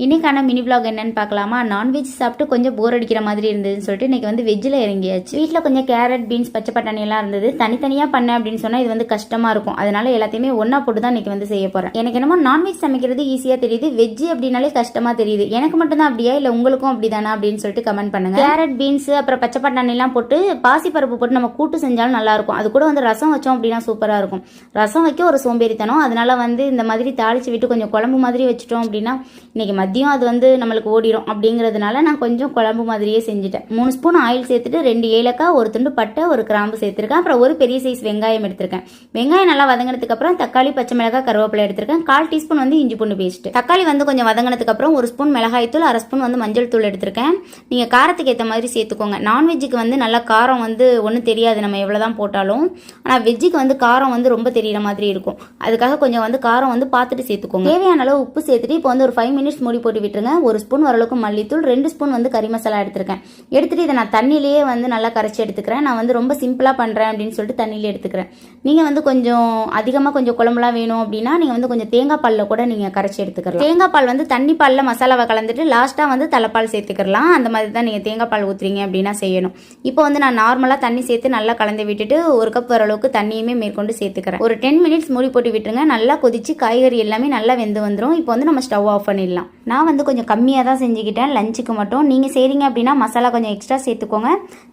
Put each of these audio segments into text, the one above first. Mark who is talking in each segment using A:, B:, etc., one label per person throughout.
A: இன்னைக்கான mini vlog என்னன்னு பார்க்கலாமா? நான்வெஜ் சாப்பிட்டு கொஞ்சம் போர் அடிக்கிற மாதிரி இருந்ததுன்னு சொல்லிட்டு இன்னைக்கு வந்து வெஜ்ஜில் இறங்கியாச்சு. வீட்டில் கொஞ்சம் கேரட், பீன்ஸ், பச்சை பட்டாணி எல்லாம் இருந்தது. தனித்தனியாக பண்ணேன் அப்படின்னு சொன்னால் இது வந்து கஷ்டமாக இருக்கும். அதனால எல்லாத்தையுமே ஒன்றா போட்டு தான் இன்னைக்கு வந்து செய்ய போகிறேன். எனக்கு என்னமோ நான்வெஜ் சமைக்கிறது ஈஸியாக தெரியுது, வெஜ்ஜு அப்படின்னாலே கஷ்டமாக தெரியுது. எனக்கு மட்டும் தான் அப்படியா இல்லை உங்களுக்கும் அப்படிதானா அப்படின்னு சொல்லிட்டு கமெண்ட் பண்ணுங்க. கேரட், பீன்ஸ், அப்புறம் பச்சை பட்டாணி எல்லாம் போட்டு பாசிப்பருப்பு போட்டு நம்ம கூட்டு செஞ்சாலும் நல்லா இருக்கும். அது கூட வந்து ரசம் வச்சோம் அப்படின்னா சூப்பராக இருக்கும். ரசம் வைக்க ஒரு சோம்பேறித்தனம். அதனால வந்து இந்த மாதிரி தாளிச்சு விட்டு கொஞ்சம் குழம்பு மாதிரி வச்சுட்டோம் அப்படின்னா இன்னைக்கு மதியம் அது வந்து நம்மளுக்கு ஓடிடும். அப்படிங்கிறதுனால நான் கொஞ்சம் குழம்பு மாதிரியே செஞ்சுட்டேன். 3 ஸ்பூன் ஆயில் சேர்த்துட்டு 2 ஏலக்காய், ஒரு துண்டு பட்டை, ஒரு கிராம்பு சேர்த்துருக்கேன். அப்புறம் ஒரு பெரிய சைஸ் வெங்காயம் எடுத்திருக்கேன். வெங்காயம் நல்லா வதங்கினதுக்கு அப்புறம் தக்காளி, பச்சை மிளகாய், கருவேப்பிலை எடுத்திருக்கேன். 1/4 டீஸ்பூன் வந்து இஞ்சி பூண்டு பேஸ்ட். தக்காளி வந்து கொஞ்சம் வதங்கினதுக்கு அப்புறம் 1 ஸ்பூன் மிளகாய் தூள், 1/2 ஸ்பூன் வந்து மஞ்சள் தூள் எடுத்திருக்கேன். நீங்க காரத்துக்கு ஏற்ற மாதிரி சேர்த்துக்கோங்க. நான்வெஜ்ஜுக்கு வந்து நல்லா காரம் வந்து ஒன்றும் தெரியாது நம்ம எவ்வளவுதான் போட்டாலும். ஆனால் வெஜ்ஜுக்கு வந்து காரம் வந்து ரொம்ப தெரியிற மாதிரி இருக்கும். அதுக்காக கொஞ்சம் வந்து காரம் வந்து பார்த்துட்டு சேர்த்துக்கோங்க. தேவையான அளவு உப்பு சேர்த்துட்டு இப்போ வந்து ஒரு 5 மினிட்ஸ் மூடி போட்டு விட்டுருங்க. 1 ஸ்பூன் வரளவுக்கு மல்லித்தூள், 2 ஸ்பூன் வந்து கறி மசாலா எடுத்துருக்கேன். எடுத்துட்டு இதை நான் தண்ணியிலேயே வந்து நல்லா கரைச்சி எடுத்துக்கிறேன். நான் வந்து ரொம்ப சிம்பிளா பண்றேன் அப்படின்னு சொல்லிட்டு தண்ணியிலே எடுத்துக்கிறேன். நீங்க வந்து கொஞ்சம் அதிகமாக கொஞ்சம் குழம்புலாம் வேணும் அப்படின்னா நீங்க வந்து கொஞ்சம் தேங்காய் பால்ல கூட நீங்க கரைச்சி எடுத்துக்கலாம். தேங்காய் பால் வந்து தண்ணி பால்ல மசாலாவை கலந்துட்டு லாஸ்டா வந்து தலைப்பால் சேர்த்துக்கலாம். அந்த மாதிரி தான் நீங்க தேங்காய் பால் ஊத்துறீங்க அப்படின்னா செய்யணும். இப்போ வந்து நான் நார்மலா தண்ணி சேர்த்து நல்லா கலந்து விட்டுட்டு 1 கப் வரளவுக்கு தண்ணியுமே மேற்கொண்டு சேர்த்துக்கிறேன். ஒரு 10 மினிட்ஸ் மூடி போட்டு விட்டுருங்க. நல்லா கொதிச்சு காய்கறி எல்லாமே நல்லா வெந்து வந்துடும். இப்போ வந்து நம்ம ஸ்டவ் ஆஃப் பண்ணிடலாம். நான் வந்து கொஞ்சம் கம்மியாக தான் செஞ்சுக்கிட்டேன் லஞ்சுக்கு மட்டும். நீங்கள் செய்கிறீங்க அப்படின்னா மசாலா கொஞ்சம் எக்ஸ்ட்ரா சேர்த்துக்கோங்க.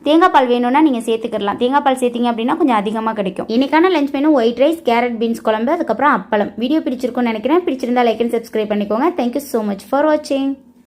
A: தேங்காய் பால் வேணும்னா நீங்கள் சேர்த்துக்கலாம். தேங்காய் பால் சேர்த்திங்க அப்படின்னா கொஞ்சம் அதிகமாக கிடைக்கும். இன்னைக்கான lunch menu white rice, carrot, beans குழம்பு, அதுக்கப்புறம் அப்பளம். வீடியோ பிடிச்சிருக்கும்னு நினைக்கிறேன். பிடிச்சிருந்தா லைக் அண்ட் சப்ஸ்கிரைப் பண்ணிக்கோங்க. தேங்க்யூ ஸோ மச் ஃபார் வாட்சிங்.